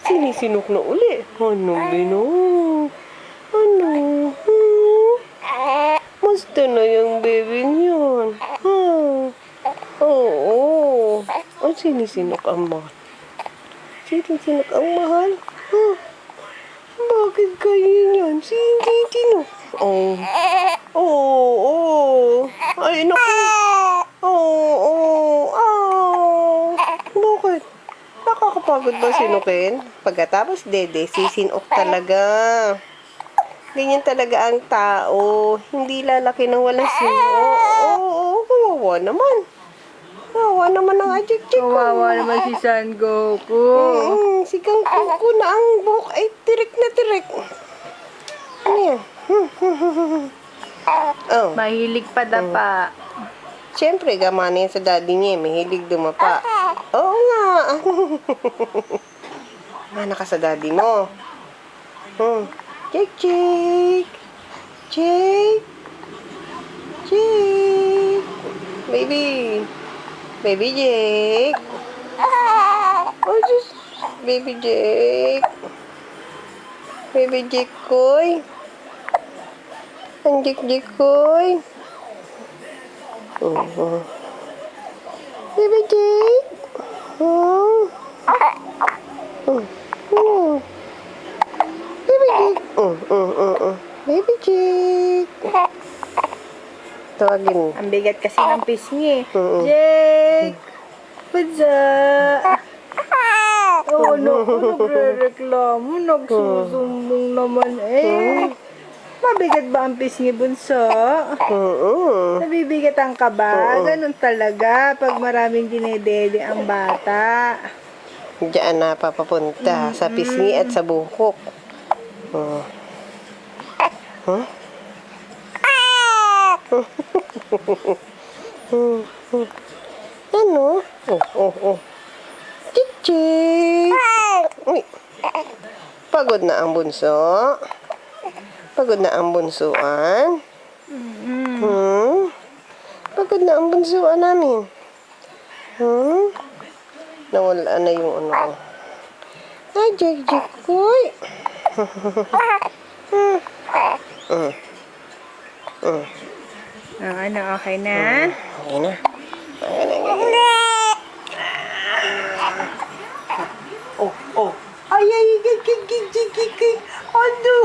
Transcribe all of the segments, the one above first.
sinisinok na uli. Ano, Bino? Ano? Musta na yung baby niyon? Oo. Ang sinisinok ang mahal. Sinisinok ang mahal? Bakit kayo yan? Sinisinok? Oh. Oo. Ay, naku. Oo. Bakit? Nakakapagod ba sinukin? Pagkatapos dede, sisinok talaga. Ganyan talaga ang tao. Hindi lalaki ng walang sinok. Oo, kawawa naman. Kawawa naman ang ajik-jik ko. Kawawa naman si San Goku. Si Kang Kuko na ang buhok ay tirik na tirik. Ano yan? Oh. Mahilig pa dapa. Siyempre, gamana yan sa daddy niya. Mahilig dumapa. Oo nga. Mana ka sa daddy mo. Jake, Jake. Jake. Jake. Baby. Baby Jake. Oh, just baby Jake. Baby Jake koy. Ang Jake koy. Baby Jake. Baby Jake. Baby Jake. Tawagin. Ang bigat kasi ng pisngi. Jake! Pizza! Oh, nagre-reklamo. Nagsusumbong naman eh. Mabigat ba ang pisngi, bunso? Nabibigatan ka ba? Ganun talaga pag maraming dinedede ang bata. Diyan na papapunta. Sa pisngi at sa bukok. Ano? Chichi! Uy. Pagod na ang bunso? Pagod na ang bunsuan? Pagod na ang bunsuan namin? Nawala na yung ano. Ay, Jik koy. Ano, okay na? Okay na. Oh. Ay,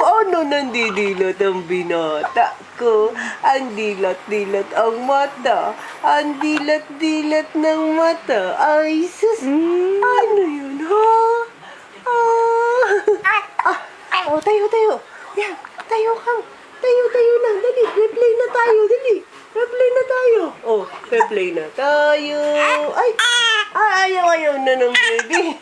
ano, nandidilot ang binata ko. Ang dilat-dilat ang mata. Ang dilat-dilat ng mata. Ay, sus. Ano yun, ha? Tayo. Yan, tayo kang. Tayo na. Dali, replay na tayo. Dali. Replay na tayo. Oh, replay na tayo. Ay, ayaw na ng baby.